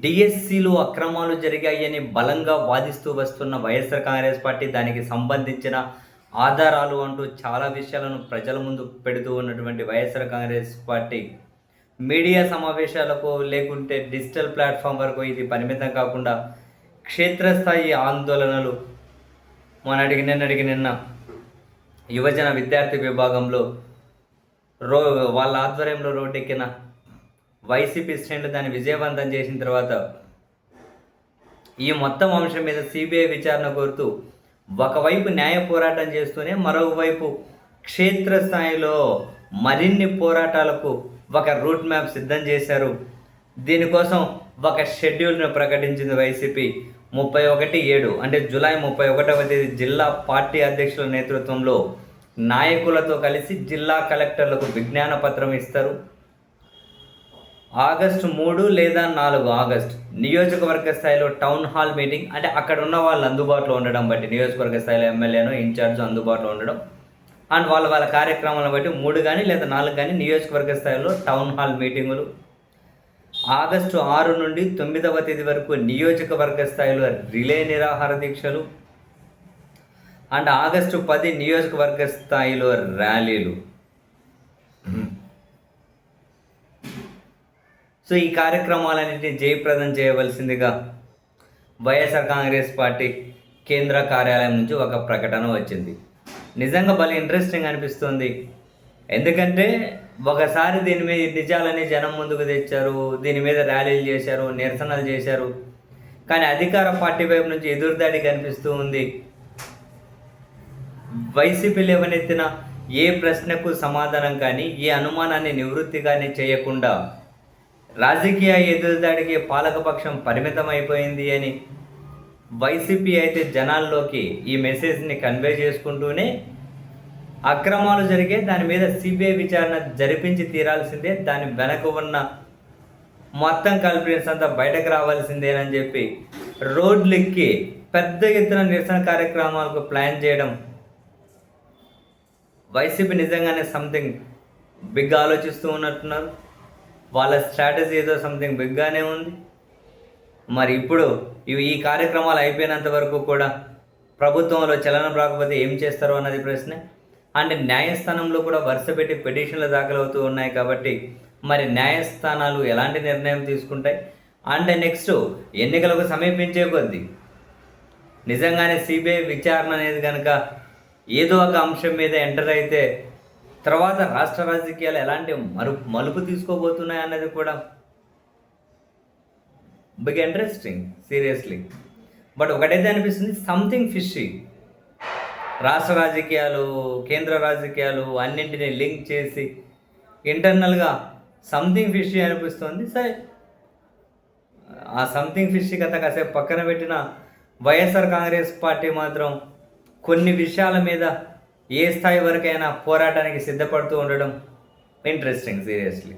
డిఎస్సిలో అక్రమాలు జరిగాయని బలంగా వాదిస్తూ వస్తున్న వైఎస్ఆర్ కాంగ్రెస్ పార్టీ దానికి సంబంధించిన ఆధారాలు అంటూ చాలా విషయాలను ప్రజల ముందు పెడుతూ ఉన్నటువంటి వైఎస్ఆర్ కాంగ్రెస్ పార్టీ మీడియా సమావేశాలకు లేకుంటే డిజిటల్ ప్లాట్ఫామ్ వరకు ఇది పరిమితం కాకుండా క్షేత్రస్థాయి ఆందోళనలు నిన్న యువజన విద్యార్థి విభాగంలో వాళ్ళ ఆధ్వర్యంలో రోడ్డెక్కిన వైసీపీ శ్రేణులు దాన్ని విజయవంతం చేసిన తర్వాత ఈ మొత్తం అంశం మీద సిబిఐ విచారణ కోరుతూ ఒకవైపు న్యాయ పోరాటం చేస్తూనే మరోవైపు క్షేత్రస్థాయిలో మరిన్ని పోరాటాలకు ఒక రూట్ మ్యాప్ సిద్ధం చేశారు. దీనికోసం ఒక షెడ్యూల్ను ప్రకటించింది వైసీపీ. 31/7 అంటే జూలై 31వ తేదీ జిల్లా పార్టీ అధ్యక్షుల నేతృత్వంలో నాయకులతో కలిసి జిల్లా కలెక్టర్లకు విజ్ఞాన పత్రం ఇస్తారు. ఆగస్టు 3 లేదా 4 ఆగస్టు నియోజకవర్గ స్థాయిలో టౌన్ హాల్ మీటింగ్, అంటే అక్కడ ఉన్న వాళ్ళు అందుబాటులో ఉండడం బట్టి నియోజకవర్గ స్థాయిలో ఎమ్మెల్యేను ఇన్ఛార్జ్ అందుబాటులో ఉండడం అండ్ వాళ్ళ కార్యక్రమాలను బట్టి 3 కానీ లేదా 4 కానీ నియోజకవర్గ స్థాయిలో టౌన్ హాల్ మీటింగులు. ఆగస్టు 6 నుండి 9వ తేదీ వరకు నియోజకవర్గ స్థాయిలో రిలే నిరాహార దీక్షలు అండ్ ఆగస్టు 10 నియోజకవర్గ స్థాయిలో ర్యాలీలు. సో ఈ కార్యక్రమాలన్నింటినీ జయప్రదం చేయవలసిందిగా వైఎస్ఆర్ కాంగ్రెస్ పార్టీ కేంద్ర కార్యాలయం నుంచి ఒక ప్రకటన వచ్చింది. నిజంగా భలే ఇంట్రెస్టింగ్ అనిపిస్తుంది. ఎందుకంటే ఒకసారి దీని మీద నిజాలని జనం ముందుకు తెచ్చారు, దీని మీద ర్యాలీలు చేశారు, నిరసనలు చేశారు. కానీ అధికార పార్టీ వైపు నుంచి ఎదురుదాడి కనిపిస్తూ ఉంది. వైసీపీ లేవనెత్తిన ఏ ప్రశ్నకు సమాధానం కానీ ఏ అనుమానాన్ని నివృత్తి కానీ చేయకుండా రాజకీయ ఎదురుదాడికి పాలకపక్షం పరిమితం అయిపోయింది అని వైసీపీ అయితే జనాల్లోకి ఈ మెసేజ్ని కన్వే చేసుకుంటూనే అక్రమాలు జరిగే దాని మీద సిబిఐ విచారణ జరిపించి తీరాల్సిందే, దాని వెనక ఉన్న మొత్తం కల్ప్రిట్స్ అంతా బయటకు రావాల్సిందేనని చెప్పి రోడ్లెక్కి పెద్ద ఎత్తున నిరసన కార్యక్రమాలకు ప్లాన్ చేయడం వైసీపీ నిజంగానే సంథింగ్ బిగ్ ఆలోచిస్తూ ఉన్నట్టున్నారు. వాళ్ళ స్ట్రాటజీ ఏదో సంథింగ్ బిగ్గానే ఉంది. మరి ఇప్పుడు ఈ కార్యక్రమాలు అయిపోయినంత వరకు కూడా ప్రభుత్వంలో చలనం రాకపోతే ఏం చేస్తారో అన్నది ప్రశ్న. అంటే న్యాయస్థానంలో కూడా వరుస పెట్టి పిటిషన్లు దాఖలవుతూ ఉన్నాయి. కాబట్టి మరి న్యాయస్థానాలు ఎలాంటి నిర్ణయం తీసుకుంటాయి? అండ్ నెక్స్ట్ ఎన్నికలకు సమీపించే కొద్దీ నిజంగానే సిబిఐ విచారణ అనేది కనుక ఏదో ఒక అంశం మీద ఎంటర్ అయితే తర్వాత రాష్ట్ర రాజకీయాలు ఎలాంటి మలుపు తీసుకోబోతున్నాయి అన్నది కూడా బిగ్ ఇంట్రెస్టింగ్ సీరియస్లీ. బట్ ఒకటైతే అనిపిస్తుంది, సంథింగ్ ఫిషీ. రాష్ట్ర రాజకీయాలు, కేంద్ర రాజకీయాలు అన్నింటినీ లింక్ చేసి ఇంటర్నల్గా సంథింగ్ ఫిషీ అనిపిస్తుంది. సరే, ఆ సంథింగ్ ఫిషీ కథ కాసేపు పక్కన పెట్టిన వైఎస్ఆర్ కాంగ్రెస్ పార్టీ మాత్రం కొన్ని విషయాల మీద ఏ స్థాయి వరకైనా పోరాటానికి సిద్ధపడుతూ ఉండడం ఇంట్రెస్టింగ్ సీరియస్లీ.